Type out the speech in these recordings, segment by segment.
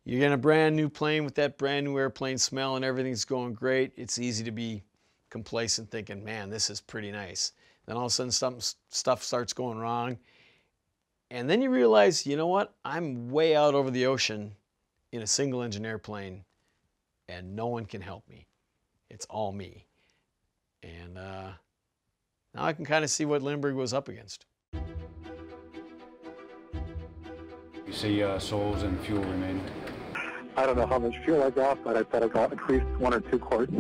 You're in a brand new plane with that brand new airplane smell and everything's going great. It's easy to be complacent thinking, man, this is pretty nice. Then all of a sudden stuff starts going wrong. And then you realize, you know what? I'm way out over the ocean in a single engine airplane and no one can help me. It's all me. And now I can kind of see what Lindbergh was up against. You see souls and fuel remaining. I don't know how much fuel I got, but I bet I got at least 1 or 2 quarts.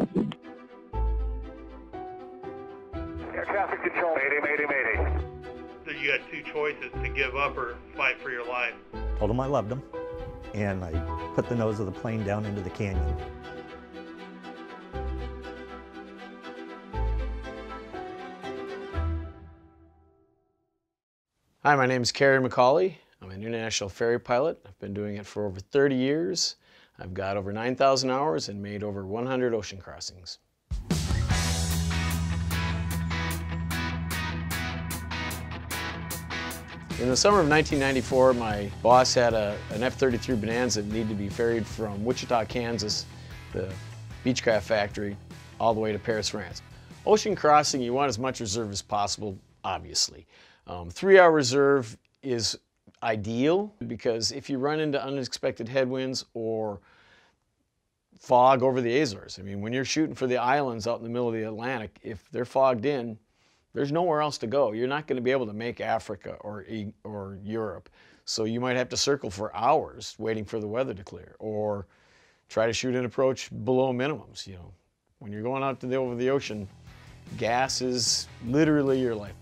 Air traffic control, mayday. So you had 2 choices, to give up or fight for your life. Told him I loved him, and I put the nose of the plane down into the canyon. Hi, my name is Kerry McCauley. I'm an international ferry pilot. I've been doing it for over 30 years. I've got over 9,000 hours and made over 100 ocean crossings. In the summer of 1994, my boss had an F33 Bonanza that needed to be ferried from Wichita, Kansas, the Beechcraft factory, all the way to Paris, France. Ocean crossing, you want as much reserve as possible, obviously. 3-hour reserve is ideal because if you run into unexpected headwinds or fog over the Azores, I mean, when you're shooting for the islands out in the middle of the Atlantic, if they're fogged in, there's nowhere else to go. You're not going to be able to make Africa or Europe. So you might have to circle for hours waiting for the weather to clear or try to shoot an approach below minimums. You know, when you're going out over the ocean, gas is literally your lifeblood.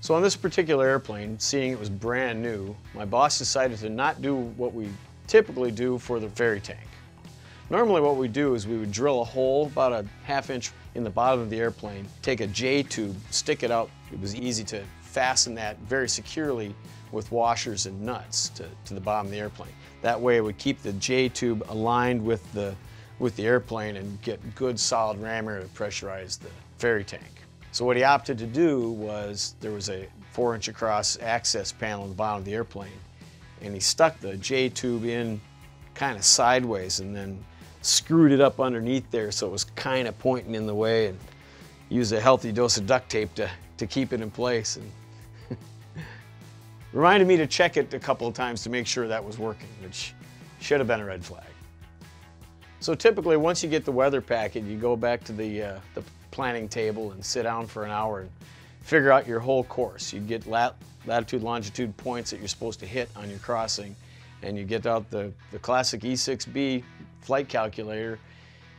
So on this particular airplane, seeing it was brand new, my boss decided to not do what we typically do for the ferry tank. Normally what we do is we would drill a hole about a ½ inch in the bottom of the airplane, take a J-tube, stick it out. It was easy to fasten that very securely with washers and nuts to the bottom of the airplane. That way it would keep the J-tube aligned with the airplane and get good solid ram air to pressurize the ferry tank. So what he opted to do was, there was a 4-inch across access panel at the bottom of the airplane, and he stuck the J-tube in kind of sideways and then screwed it up underneath there so it was kind of pointing in the way, and used a healthy dose of duct tape to keep it in place. And reminded me to check it a couple of times to make sure that was working, which should have been a red flag. So typically once you get the weather packet, you go back to the planning table and sit down for an hour and figure out your whole course. You get latitude, longitude points that you're supposed to hit on your crossing, and you get out the classic E6B flight calculator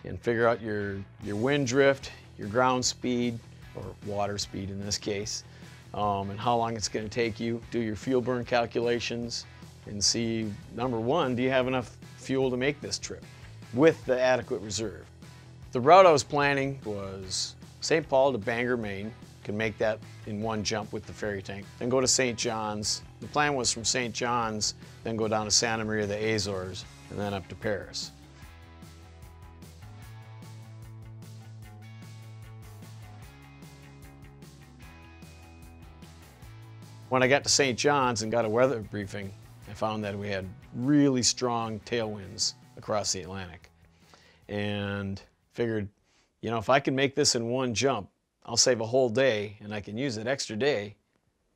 and figure out your wind drift, your ground speed, or water speed in this case, and how long it's going to take you. Do your fuel burn calculations and see, number one, do you have enough fuel to make this trip with the adequate reserve? The route I was planning was St. Paul to Bangor, Maine. Can make that in one jump with the ferry tank. Then go to St. John's. The plan was from St. John's, then go down to Santa Maria, the Azores, and then up to Paris. When I got to St. John's and got a weather briefing, I found that we had really strong tailwinds across the Atlantic. And figured, you know, if I can make this in one jump, I'll save a whole day and I can use that extra day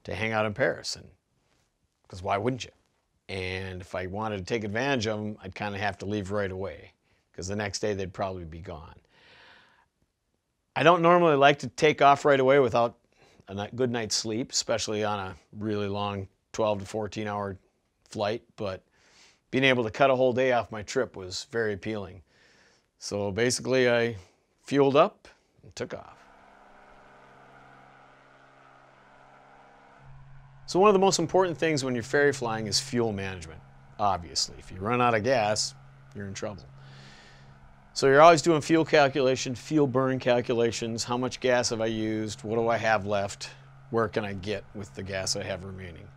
to hang out in Paris. And because why wouldn't you? And if I wanted to take advantage of them, I'd kind of have to leave right away because the next day they'd probably be gone. I don't normally like to take off right away without a good night's sleep, especially on a really long 12 to 14 hour flight, but being able to cut a whole day off my trip was very appealing. So basically I fueled up and took off. So one of the most important things when you're ferry flying is fuel management, obviously. If you run out of gas, you're in trouble. So you're always doing fuel calculation, fuel burn calculations, how much gas have I used, what do I have left, where can I get with the gas I have remaining.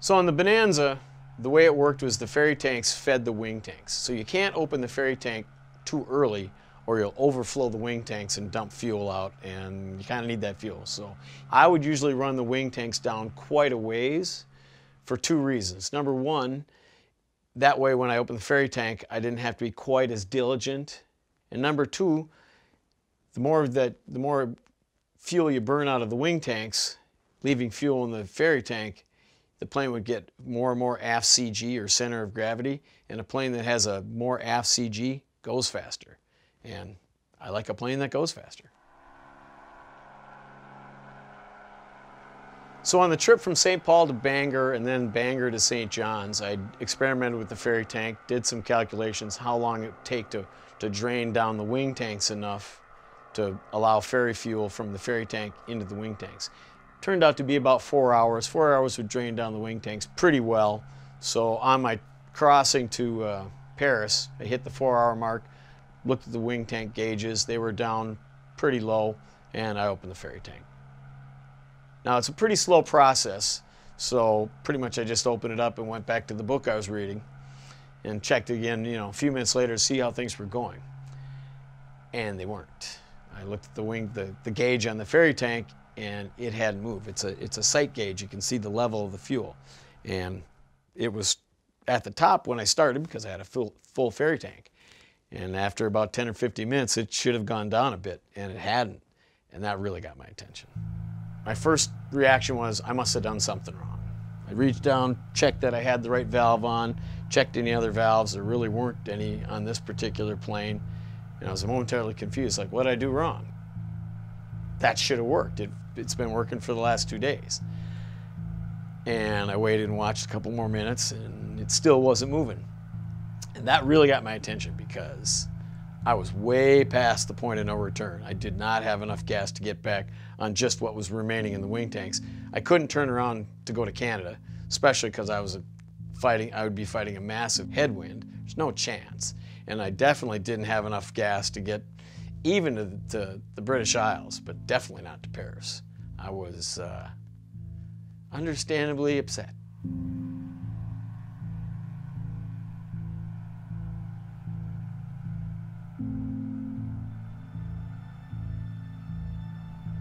So on the Bonanza, the way it worked was the ferry tanks fed the wing tanks. So you can't open the ferry tank too early or you'll overflow the wing tanks and dump fuel out, and you kind of need that fuel. So I would usually run the wing tanks down quite a ways for 2 reasons. Number one, That way when I opened the ferry tank, I didn't have to be quite as diligent. And number two, the more fuel you burn out of the wing tanks, leaving fuel in the ferry tank, the plane would get more and more aft CG, or center of gravity, and a plane that has a more aft CG goes faster. And I like a plane that goes faster. So on the trip from St. Paul to Bangor and then Bangor to St. John's, I experimented with the ferry tank, did some calculations how long it would take to drain down the wing tanks enough to allow ferry fuel from the ferry tank into the wing tanks. Turned out to be about 4 hours. 4 hours would drain down the wing tanks pretty well. So on my crossing to Paris, I hit the 4-hour mark, looked at the wing tank gauges, they were down pretty low, and I opened the ferry tank. Now it's a pretty slow process, so pretty much I just opened it up and went back to the book I was reading and checked again, a few minutes later to see how things were going. And they weren't. I looked at the gauge on the ferry tank, and it hadn't moved. It's a sight gauge. You can see the level of the fuel. And it was at the top when I started because I had a full ferry tank. And after about 10 or 15 minutes, it should have gone down a bit, and it hadn't. And that really got my attention. My first reaction was, I must have done something wrong. I reached down, checked that I had the right valve on, checked any other valves. There really weren't any on this particular plane. And I was momentarily confused, like, what did I do wrong? That should have worked. It's been working for the last 2 days. And I waited and watched a couple more minutes, and it still wasn't moving. And that really got my attention because I was way past the point of no return. I did not have enough gas to get back on just what was remaining in the wing tanks. I couldn't turn around to go to Canada, especially because I would be fighting a massive headwind. There's no chance. And I definitely didn't have enough gas to get even to the British Isles, but definitely not to Paris. I was understandably upset.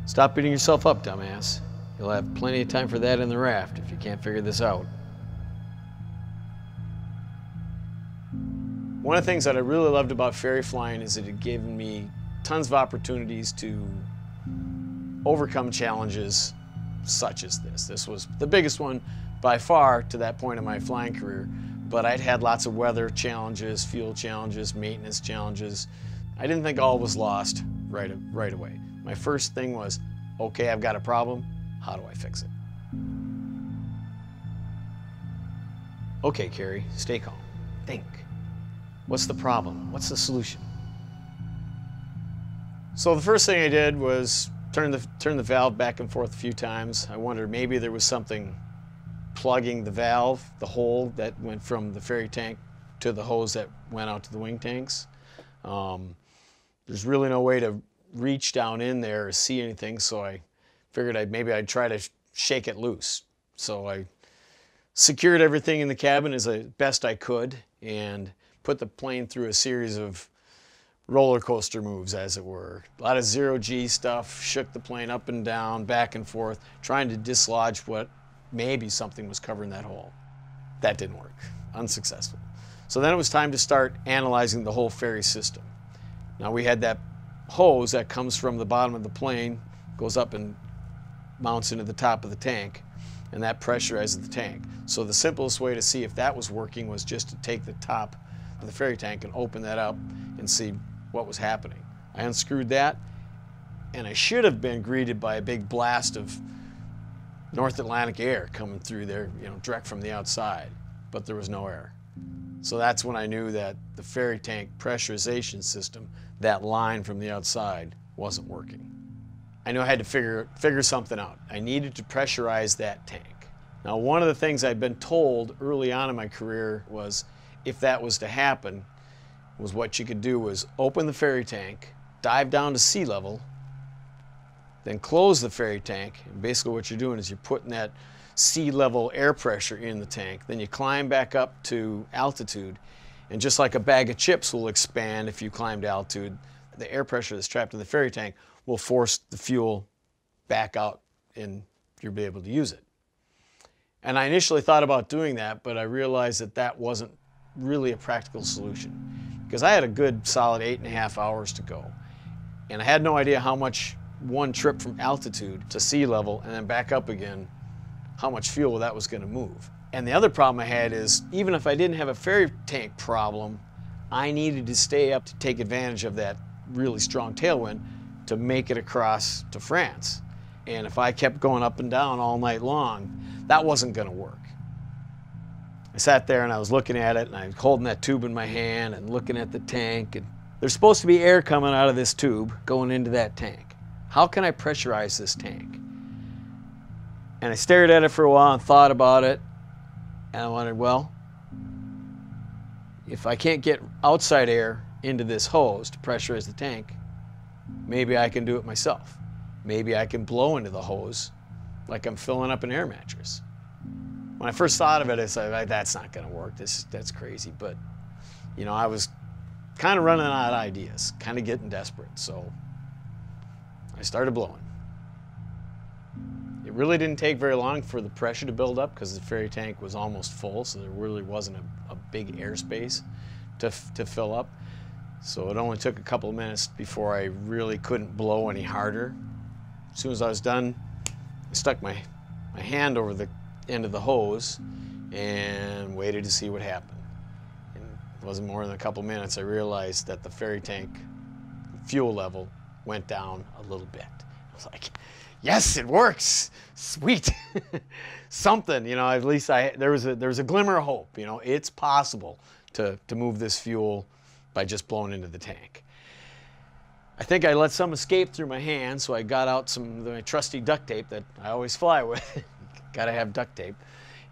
Stop beating yourself up, dumbass. You'll have plenty of time for that in the raft if you can't figure this out. One of the things that I really loved about ferry flying is that it gave me tons of opportunities to overcome challenges such as this. This was the biggest one by far to that point in my flying career, but I'd had lots of weather challenges, fuel challenges, maintenance challenges. I didn't think all was lost right away. My first thing was, okay, I've got a problem, how do I fix it? Okay, Kerry, stay calm, think. What's the problem? What's the solution? So the first thing I did was turn the valve back and forth a few times. I wondered maybe there was something plugging the valve, the hole that went from the ferry tank to the hose that went out to the wing tanks. There's really no way to reach down in there or see anything, so I figured maybe I'd try to shake it loose. So I secured everything in the cabin as best I could and put the plane through a series of roller coaster moves, as it were. A lot of zero-G stuff, shook the plane up and down, back and forth, trying to dislodge what maybe something was covering that hole. That didn't work, unsuccessful. So then it was time to start analyzing the whole ferry system. Now we had that hose that comes from the bottom of the plane, goes up and mounts into the top of the tank, and that pressurizes the tank. So the simplest way to see if that was working was just to take the top of the ferry tank and open that up and see what was happening. I unscrewed that, and I should have been greeted by a big blast of North Atlantic air coming through there, direct from the outside, but there was no air. So that's when I knew that the ferry tank pressurization system, that line from the outside, wasn't working. I knew I had to figure something out. I needed to pressurize that tank. Now, one of the things I'd been told early on in my career was if that was to happen, was what you could do was open the ferry tank, dive down to sea level, then close the ferry tank. And basically what you're doing is you're putting that sea level air pressure in the tank. Then you climb back up to altitude, and just like a bag of chips will expand if you climb to altitude, the air pressure that's trapped in the ferry tank will force the fuel back out and you'll be able to use it. And I initially thought about doing that, but I realized that that wasn't really a practical solution, because I had a good solid 8.5 hours to go, and I had no idea how much one trip from altitude to sea level and then back up again, how much fuel that was going to move. And the other problem I had is, even if I didn't have a ferry tank problem, I needed to stay up to take advantage of that really strong tailwind to make it across to France. And if I kept going up and down all night long, that wasn't going to work. I sat there and I was looking at it, and I was holding that tube in my hand and looking at the tank, and there's supposed to be air coming out of this tube going into that tank. How can I pressurize this tank? And I stared at it for a while and thought about it, and I wondered, well, if I can't get outside air into this hose to pressurize the tank, maybe I can do it myself. Maybe I can blow into the hose like I'm filling up an air mattress. When I first thought of it, I said, that's not going to work. That's crazy. But, you know, I was kind of running out of ideas, kind of getting desperate. So I started blowing. It really didn't take very long for the pressure to build up, because the ferry tank was almost full, so there really wasn't a big airspace to fill up. So it only took a couple of minutes before I really couldn't blow any harder. As soon as I was done, I stuck my hand over the end of the hose and waited to see what happened. And it wasn't more than a couple minutes I realized that the ferry tank fuel level went down a little bit. I was like, yes, it works, sweet. Something, you know, at least there was a glimmer of hope. You know, it's possible to move this fuel by just blowing into the tank. I think I let some escape through my hand, so I got out some of my trusty duct tape that I always fly with. Gotta have duct tape,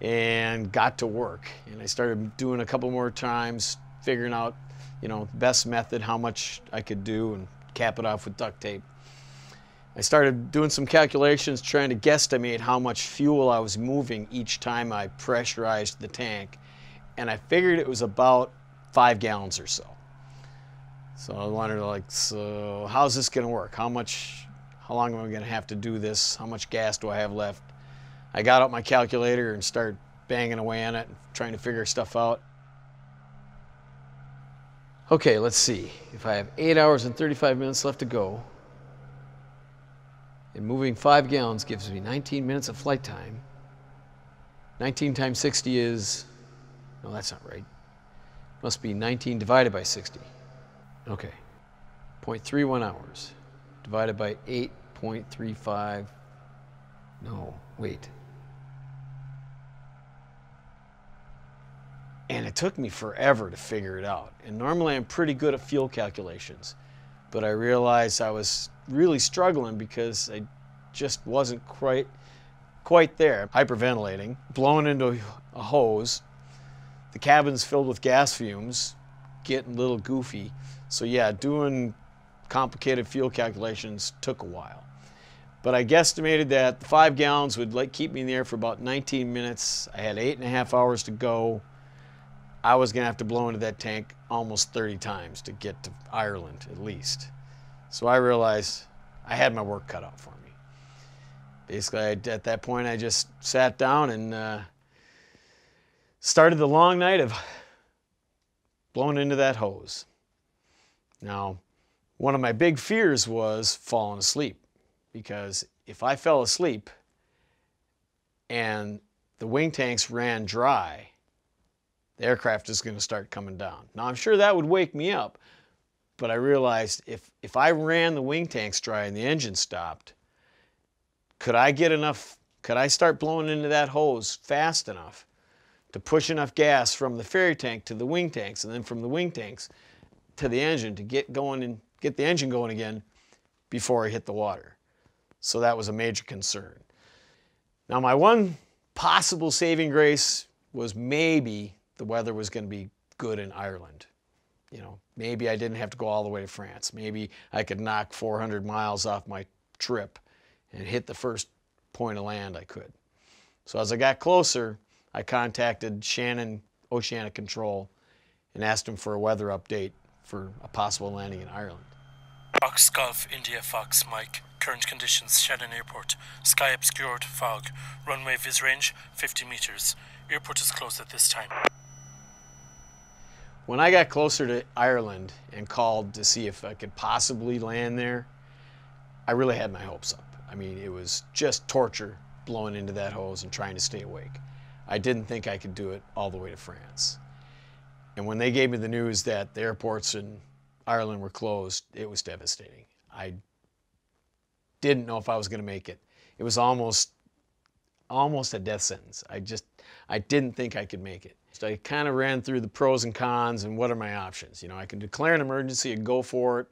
and got to work. And I started doing a couple more times, figuring out, you know, the best method, how much I could do, and cap it off with duct tape. I started doing some calculations, trying to guesstimate how much fuel I was moving each time I pressurized the tank, and I figured it was about 5 gallons or so. So I wondered, like, so how's this going to work? How long am I going to have to do this? How much gas do I have left? I got out my calculator and started banging away on it, trying to figure stuff out. Okay, let's see. If I have 8 hours and 35 minutes left to go, and moving 5 gallons gives me 19 minutes of flight time. 19 times 60 is, no, that's not right. Must be 19 divided by 60. Okay, 0.31 hours divided by 8.35. No, wait. And it took me forever to figure it out. And normally I'm pretty good at fuel calculations, but I realized I was really struggling because I just wasn't quite there. Hyperventilating, blowing into a hose, the cabin's filled with gas fumes, getting a little goofy. So yeah, doing complicated fuel calculations took a while. But I guesstimated that 5 gallons would keep me in the air for about 19 minutes. I had 8.5 hours to go. I was gonna have to blow into that tank almost 30 times to get to Ireland, at least. So I realized I had my work cut out for me. Basically, at that point, I just sat down and started the long night of blowing into that hose. Now, one of my big fears was falling asleep, because if I fell asleep and the wing tanks ran dry, the aircraft is going to start coming down. Now, I'm sure that would wake me up, but I realized if I ran the wing tanks dry and the engine stopped, could I start blowing into that hose fast enough to push enough gas from the ferry tank to the wing tanks, and then from the wing tanks to the engine to get the engine going again before I hit the water? So that was a major concern. Now, my one possible saving grace was maybe the weather was going to be good in Ireland. You know, maybe I didn't have to go all the way to France. Maybe I could knock 400 miles off my trip and hit the first point of land I could. So as I got closer, I contacted Shannon Oceanic Control and asked them for a weather update for a possible landing in Ireland. Fox Golf India Fox Mike. Current conditions, Shannon Airport. Sky obscured, fog. Runway vis range, 50 meters. Airport is closed at this time. When I got closer to Ireland and called to see if I could possibly land there, I really had my hopes up. I mean, it was just torture blowing into that hose and trying to stay awake. I didn't think I could do it all the way to France. And when they gave me the news that the airports in Ireland were closed, it was devastating. I didn't know if I was going to make it. It was almost a death sentence. I didn't think I could make it. So I kind of ran through the pros and cons and what are my options. You know, I can declare an emergency and go for it,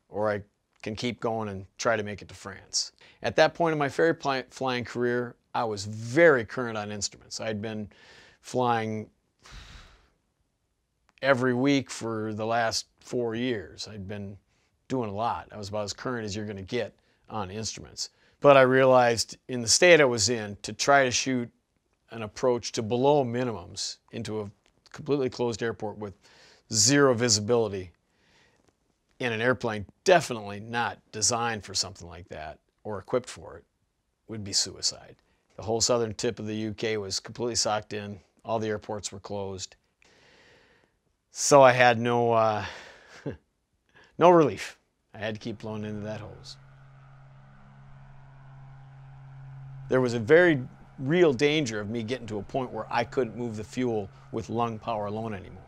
or I can keep going and try to make it to France. At that point in my ferry flying career, I was very current on instruments. I'd been flying every week for the last 4 years. I'd been doing a lot. I was about as current as you're going to get on instruments. But I realized in the state I was in, to try to shoot an approach to below minimums into a completely closed airport with zero visibility in an airplane definitely not designed for something like that or equipped for it would be suicide. The whole southern tip of the UK was completely socked in. All the airports were closed. So I had no relief. I had to keep blowing into that hose. There was a very real danger of me getting to a point where I couldn't move the fuel with lung power alone anymore.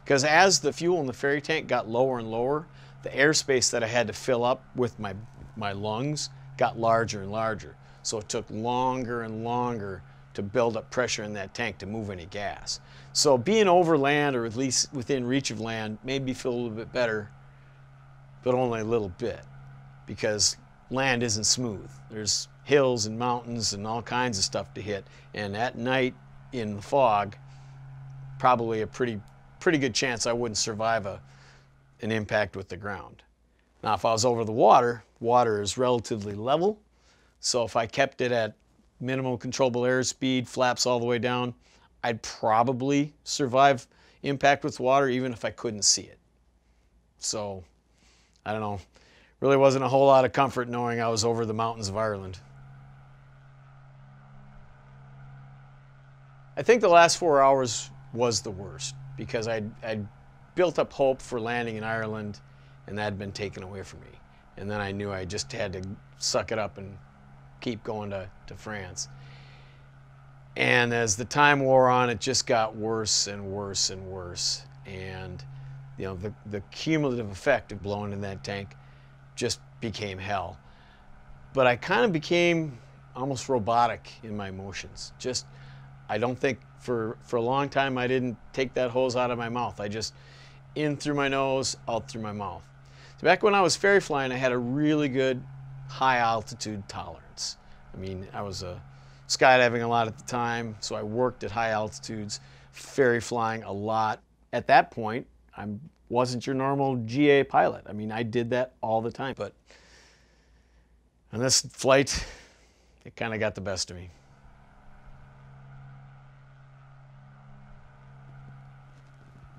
Because as the fuel in the ferry tank got lower and lower, the airspace that I had to fill up with my lungs got larger and larger. So it took longer and longer to build up pressure in that tank to move any gas. So being over land, or at least within reach of land, made me feel a little bit better, but only a little bit, because land isn't smooth. There's hills and mountains and all kinds of stuff to hit, and at night in the fog, probably a pretty good chance I wouldn't survive an impact with the ground. Now if I was over the water is relatively level, so if I kept it at minimum controllable airspeed, flaps all the way down, I'd probably survive impact with water even if I couldn't see it. So I don't know, really wasn't a whole lot of comfort knowing I was over the mountains of Ireland. I think the last 4 hours was the worst, because I'd built up hope for landing in Ireland, and that had been taken away from me. And then I knew I just had to suck it up and keep going to France. And as the time wore on, it just got worse and worse and worse. And you know, the cumulative effect of blowing in that tank just became hell. But I kind of became almost robotic in my motions. I don't think for a long time I didn't take that hose out of my mouth. I just in through my nose, out through my mouth. So back when I was ferry flying, I had a really good high altitude tolerance. I mean, I was skydiving a lot at the time, so I worked at high altitudes, ferry flying a lot. At that point, I wasn't your normal GA pilot. I mean, I did that all the time. But on this flight, it kind of got the best of me.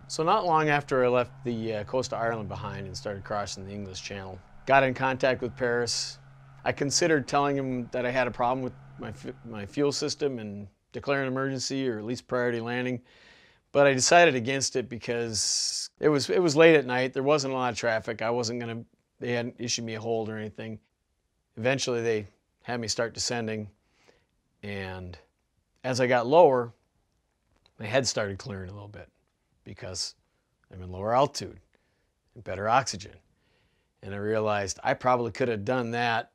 So not long after I left the coast of Ireland behind and started crossing the English Channel, got in contact with Paris. I considered telling him that I had a problem with my fuel system and declaring an emergency, or at least priority landing, but I decided against it because it was late at night. There wasn't a lot of traffic. They hadn't issued me a hold or anything. Eventually they had me start descending, and as I got lower, my head started clearing a little bit, because I'm in lower altitude and better oxygen. And I realized I probably could have done that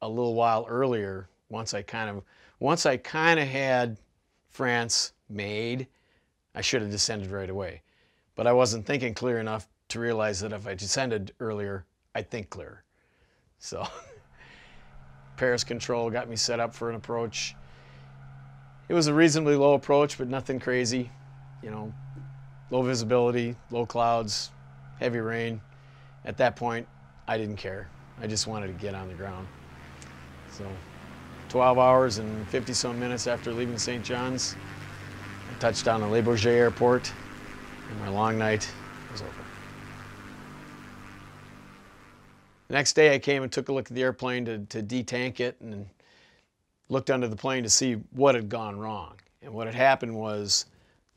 a little while earlier once I kind of had France made. I should have descended right away. But I wasn't thinking clear enough to realize that if I descended earlier, I'd think clearer. So Paris control got me set up for an approach. It was a reasonably low approach, but nothing crazy, you know. Low visibility, low clouds, heavy rain. At that point, I didn't care. I just wanted to get on the ground. So 12 hours and 50-some minutes after leaving St. John's, I touched down at Le Bourget Airport, and my long night was over. The next day I came and took a look at the airplane to detank it, and looked under the plane to see what had gone wrong. And what had happened was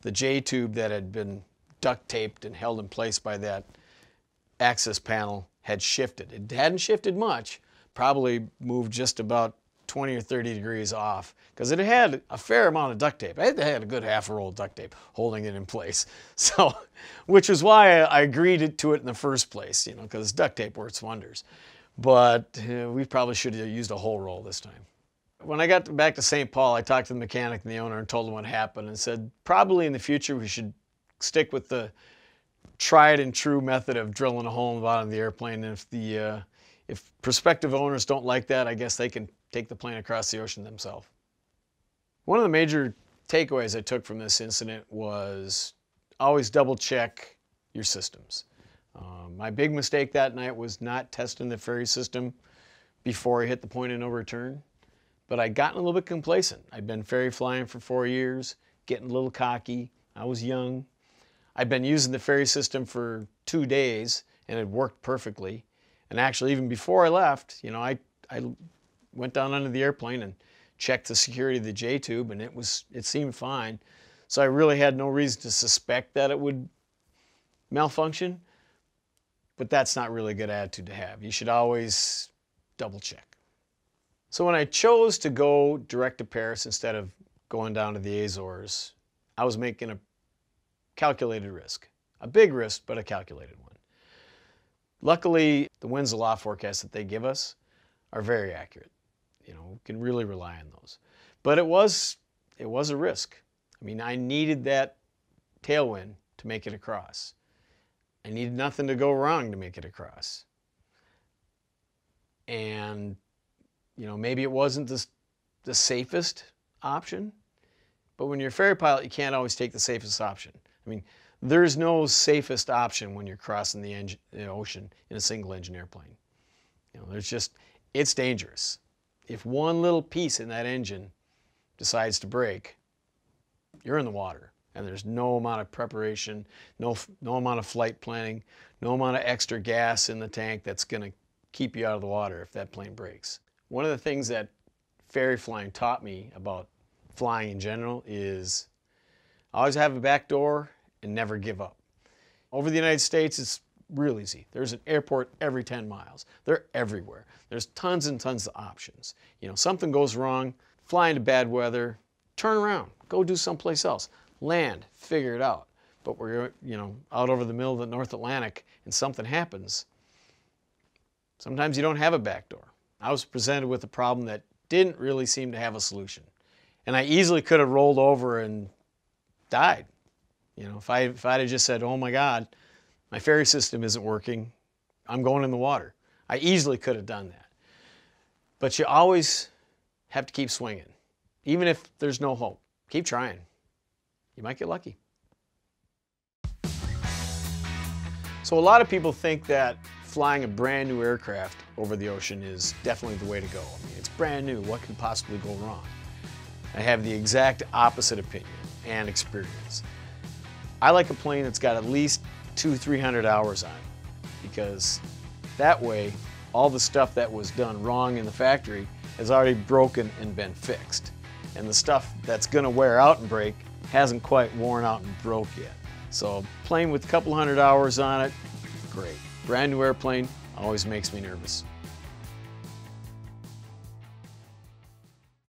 the J-tube that had been duct taped and held in place by that access panel had shifted. It hadn't shifted much, probably moved just about 20 or 30 degrees off, because it had a fair amount of duct tape. It had a good half a roll of duct tape holding it in place. So, which is why I agreed to it in the first place, you know, because duct tape works wonders. But we probably should have used a whole roll this time. When I got back to St. Paul, I talked to the mechanic and the owner and told him what happened and said, probably in the future we should stick with the tried and true method of drilling a hole in the bottom of the airplane. And if prospective owners don't like that, I guess they can take the plane across the ocean themselves. One of the major takeaways I took from this incident was always double check your systems. My big mistake that night was not testing the ferry system before I hit the point of no return. But I'd gotten a little bit complacent. I'd been ferry flying for 4 years, getting a little cocky. I was young. I'd been using the ferry system for 2 days and it worked perfectly. And actually, even before I left, you know, I went down under the airplane and checked the security of the J-tube, and it seemed fine. So I really had no reason to suspect that it would malfunction. But that's not really a good attitude to have. You should always double check. So when I chose to go direct to Paris instead of going down to the Azores, I was making a calculated risk. A big risk, but a calculated one. Luckily, the winds aloft forecasts that they give us are very accurate. You know, we can really rely on those. But it was a risk. I mean, I needed that tailwind to make it across. I needed nothing to go wrong to make it across. And you know, maybe it wasn't the safest option, but when you're a ferry pilot, you can't always take the safest option. I mean, there's no safest option when you're crossing the ocean in a single-engine airplane. You know, it's dangerous. If one little piece in that engine decides to break, you're in the water, and there's no amount of preparation, no amount of flight planning, no amount of extra gas in the tank that's going to keep you out of the water if that plane breaks. One of the things that ferry flying taught me about flying in general is always have a back door and never give up. Over the United States, it's real easy. There's an airport every 10 miles. They're everywhere. There's tons and tons of options. You know, something goes wrong, fly into bad weather, turn around, go do someplace else, land, figure it out. But we're, you know, out over the middle of the North Atlantic and something happens. Sometimes you don't have a back door. I was presented with a problem that didn't really seem to have a solution. And I easily could have rolled over and died. You know, if I'd have just said, oh my God, my ferry system isn't working, I'm going in the water. I easily could have done that. But you always have to keep swinging. Even if there's no hope, keep trying. You might get lucky. So a lot of people think that flying a brand new aircraft over the ocean is definitely the way to go. I mean, it's brand new, what could possibly go wrong? I have the exact opposite opinion and experience. I like a plane that's got at least 200-300 hours on it, because that way all the stuff that was done wrong in the factory has already broken and been fixed. And the stuff that's going to wear out and break hasn't quite worn out and broke yet. So a plane with a couple hundred hours on it, great. Brand new airplane always makes me nervous.